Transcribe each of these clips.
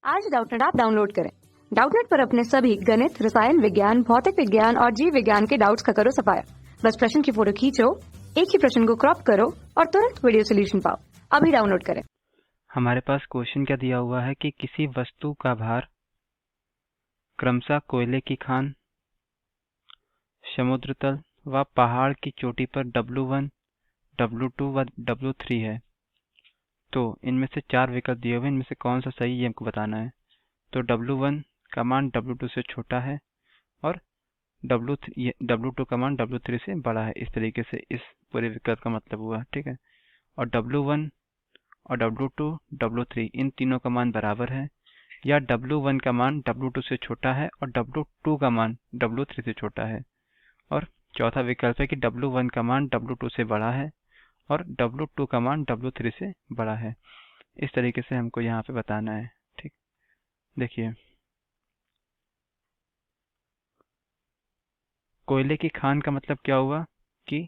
आज Doubtnut app download करें। Doubtnut पर अपने सभी गणित, रसायन विज्ञान, भौतिक विज्ञान और जीव विज्ञान के डाउट्स का करो सफाया। बस प्रश्न की फोटो खींचो, एक ही प्रश्न को क्रॉप करो और तुरंत वीडियो सोल्यूशन पाओ। अभी डाउनलोड करें। हमारे पास क्वेश्चन क्या दिया हुआ है कि किसी वस्तु का भार क्रमशः कोयले की खान, समुद्र तल व पहाड़ की चोटी पर W1, W2 व W3 है। तो इनमें से 4 विकल्प दिए हुए हैं, इनमें से कौन सा सही ये हमको बताना है। तो W1 का मान W2 से छोटा है और W2 का मान W3 से बड़ा है। इस तरीके से इस पूरे विकल्प का मतलब हुआ, ठीक है। और W1 और W2, W3 इन तीनों का मान बराबर है, या W1 का मान W2 से छोटा है और W2 का मान W3 से छोटा है। और चौथा विकल्प है कि W1 का मान W2 से बड़ा है और W2 का मान W3 से बड़ा है। इस तरीके से हमको यहाँ पे बताना है, ठीक। देखिए, कोयले की खान का मतलब क्या हुआ कि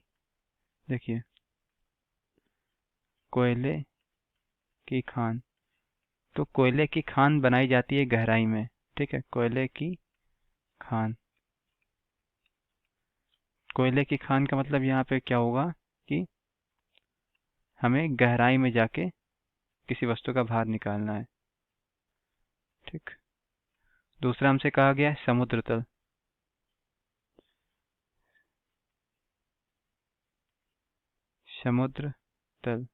देखिए, कोयले की खान, तो कोयले की खान बनाई जाती है गहराई में, ठीक है। कोयले की खान, कोयले की खान का मतलब यहाँ पे क्या होगा कि हमें गहराई में जाके किसी वस्तु का भार निकालना है, ठीक। दूसरा हमसे कहा गया है समुद्र तल। समुद्र तल,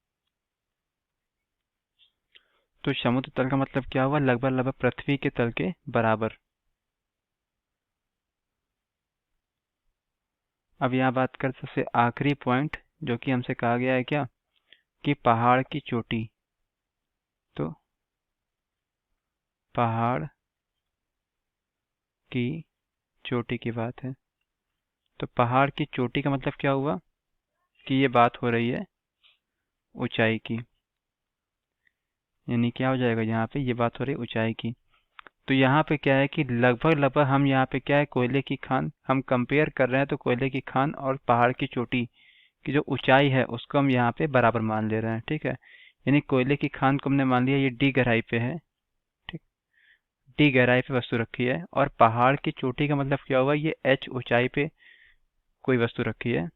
तो समुद्र तल का मतलब क्या हुआ, लगभग लगभग पृथ्वी के तल के बराबर। अब यहाँ बात कर सबसे आखिरी पॉइंट, जो कि हमसे कहा गया है क्या कि पहाड़ की चोटी। तो पहाड़ की चोटी की बात है, तो पहाड़ की चोटी का मतलब क्या हुआ कि ये बात हो रही है ऊंचाई की, यानी क्या हो जाएगा यहाँ पे, ये बात हो रही है ऊंचाई की। तो यहाँ पे क्या है कि लगभग लगभग हम यहाँ पे क्या है, कोयले की खान हम कंपेयर कर रहे हैं, तो कोयले की खान और पहाड़ की चोटी की जो ऊंचाई है उसको हम यहाँ पे बराबर मान ले रहे हैं, ठीक है। यानी कोयले की खान को हमने मान लिया ये D गहराई पे है, ठीक। D गहराई पे वस्तु रखी है, और पहाड़ की चोटी का मतलब क्या हुआ, ये H ऊंचाई पे कोई वस्तु रखी है।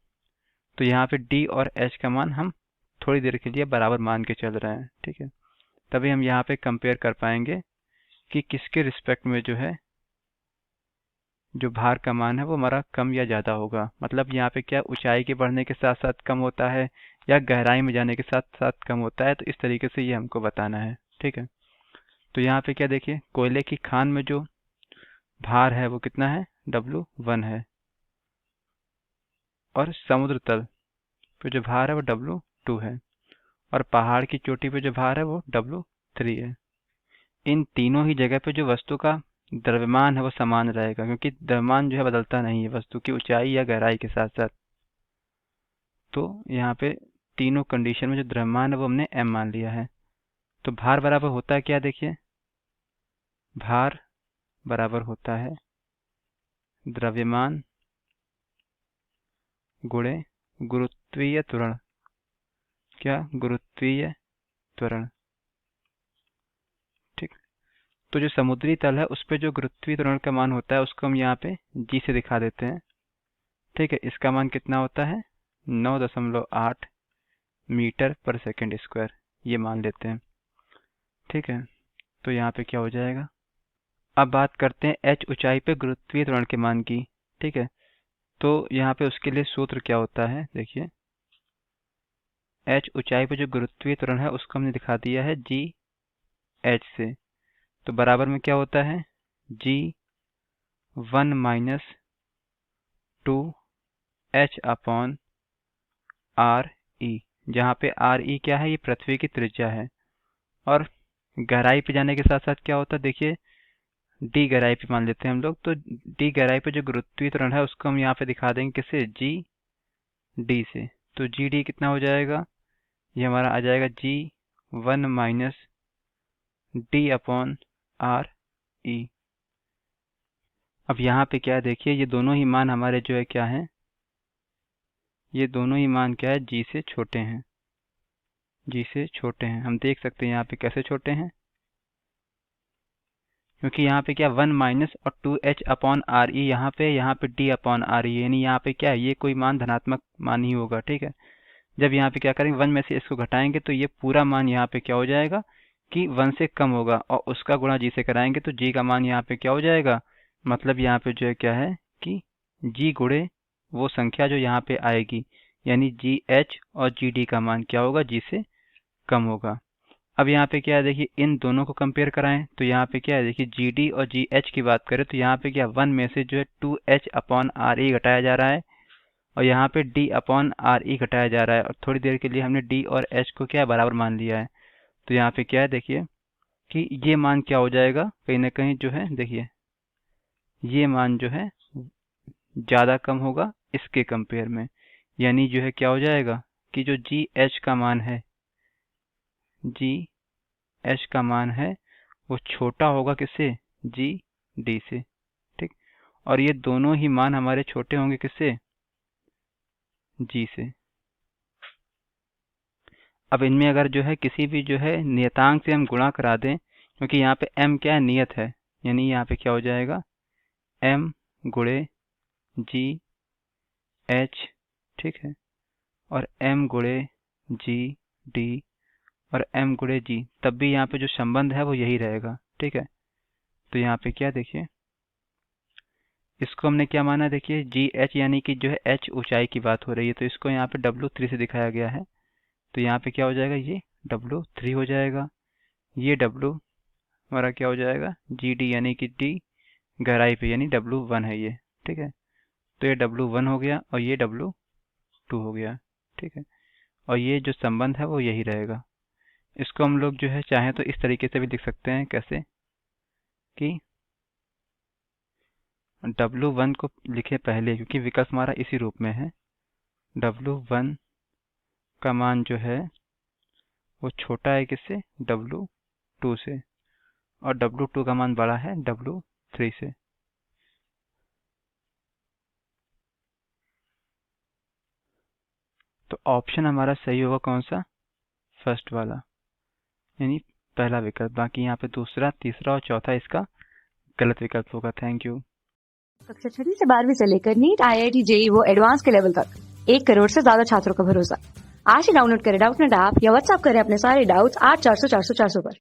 तो यहाँ पे D और H का मान हम थोड़ी देर के लिए बराबर मान के चल रहे हैं, ठीक है। तभी हम यहाँ पे कंपेयर कर पाएंगे कि किसके रिस्पेक्ट में जो है जो भार का मान है वो हमारा कम या ज़्यादा होगा। मतलब यहाँ पे क्या ऊंचाई के बढ़ने के साथ साथ कम होता है या गहराई में जाने के साथ साथ कम होता है, तो इस तरीके से ये हमको बताना है, ठीक है। तो यहाँ पे क्या देखिए, कोयले की खान में जो भार है वो कितना है, W1 है, और समुद्र तल पे जो भार है वो W2 है, और पहाड़ की चोटी पे जो भार है वो W3 है। इन तीनों ही जगह पे जो वस्तु का द्रव्यमान है वो समान रहेगा, क्योंकि द्रव्यमान जो है बदलता नहीं है वस्तु की ऊंचाई या गहराई के साथ साथ। तो यहाँ पे तीनों कंडीशन में जो द्रव्यमान है वो हमने m मान लिया है। तो भार बराबर होता है क्या, देखिए, भार बराबर होता है द्रव्यमान गुणे गुरुत्वीय त्वरण। क्या, गुरुत्वीय त्वरण, ठीक। तो जो समुद्री तल है उस पे जो गुरुत्वीय त्वरण का मान होता है उसको हम यहाँ पे G से दिखा देते हैं, ठीक है। इसका मान कितना होता है, 9.8 मीटर पर सेकंड स्क्वायर, ये मान लेते हैं, ठीक है। तो यहाँ पे क्या हो जाएगा, अब बात करते हैं H ऊंचाई पे गुरुत्वीय त्वरण के मान की, ठीक है। तो यहाँ पे उसके लिए सूत्र क्या होता है, देखिए, H ऊंचाई पे जो गुरुत्वीय त्वरण है उसको हमने दिखा दिया है GH से। तो बराबर में क्या होता है, G1 minus 2H upon RE, जहाँ पे RE क्या है, ये पृथ्वी की त्रिज्या है। और गहराई पे जाने के साथ साथ क्या होता है, देखिए, D गहराई पे मान लेते हैं हम लोग। तो D गहराई पे जो गुरुत्वीय त्वरण है उसको हम यहाँ पे दिखा देंगे किससे, GD से। तो GD कितना हो जाएगा, ये हमारा आ जाएगा G1 minus D upon RE। अब यहाँ पे क्या है, देखिए, ये दोनों ही मान हमारे जो है क्या है, ये दोनों ही मान क्या है, G से छोटे हैं, G से छोटे हैं। हम देख सकते हैं यहाँ पे कैसे छोटे हैं, क्योंकि यहाँ पे क्या 1 माइनस और 2h अपॉन आर ई यहाँ पे d अपॉन आर ई, यानी यहाँ पे क्या है, ये कोई मान धनात्मक मान ही होगा, ठीक है। जब यहाँ पे क्या करेंगे 1 में से इसको घटाएंगे तो ये पूरा मान यहाँ पे क्या हो जाएगा कि 1 से कम होगा, और उसका गुणा g से कराएंगे तो g का मान यहाँ पे क्या हो जाएगा, मतलब यहाँ पे जो है क्या है कि g गुणे वो संख्या जो यहाँ पे आएगी, यानी gh और gd का मान क्या होगा, g से कम होगा। अब यहाँ पे क्या है, देखिए इन दोनों को कंपेयर कराएं तो यहाँ पे क्या है, देखिए gd और gh की बात करें तो यहाँ पे क्या 1 में से जो है 2h अपॉन आर ई घटाया जा रहा है, और यहाँ पे d अपॉन आर ई घटाया जा रहा है, और थोड़ी देर के लिए हमने d और h को क्या बराबर मान लिया है। तो यहाँ पे क्या है, देखिए कि ये मान क्या हो जाएगा, कहीं ना कहीं जो है देखिए ये मान जो है ज़्यादा कम होगा इसके कंपेयर में, यानी जो है क्या हो जाएगा कि जो gh का मान है, gh का मान है वो छोटा होगा किससे, gd से, ठीक। और ये दोनों ही मान हमारे छोटे होंगे किससे, g से। अब इनमें अगर जो है किसी भी जो है नियतांक से हम गुणा करा दें, क्योंकि यहाँ पे m क्या है, नियत है, यानी यहाँ पे क्या हो जाएगा m गुणे g h, ठीक है, और m गुणे g d और m गुणे g, तब भी यहाँ पे जो संबंध है वो यही रहेगा, ठीक है। तो यहाँ पे क्या देखिए इसको हमने क्या माना, देखिए gh यानी कि जो है h ऊंचाई की बात हो रही है, तो इसको यहाँ पे W3 से दिखाया गया है, तो यहाँ पे क्या हो जाएगा, ये W3 हो जाएगा, ये W हमारा क्या हो जाएगा GD यानी कि D गहराई पे, यानी W1 है ये, ठीक है। तो ये W1 हो गया और ये W2 हो गया, ठीक है, और ये जो संबंध है वो यही रहेगा। इसको हम लोग जो है चाहें तो इस तरीके से भी लिख सकते हैं, कैसे कि W1 को लिखे पहले, क्योंकि विकल्प हमारा इसी रूप में है, W1 का मान जो है वो छोटा है किससे, W2 से, और W2 का मान बड़ा है W3 से। तो ऑप्शन हमारा सही होगा कौन सा, फर्स्ट वाला, यानी पहला विकल्प। बाकी यहाँ पे दूसरा, तीसरा और चौथा इसका गलत विकल्प होगा। Thank you. कक्षा 6 से 12वीं से लेकर नीट, IIT, JEE वो एडवांस के लेवल तक 1 करोड़ से ज्यादा छात्रों का भरोसा। आज ही डाउनलोड करें डाउटनेट ऐप या व्हाट्सएप करें अपने सारे डाउट्स 8400 400 400 पर।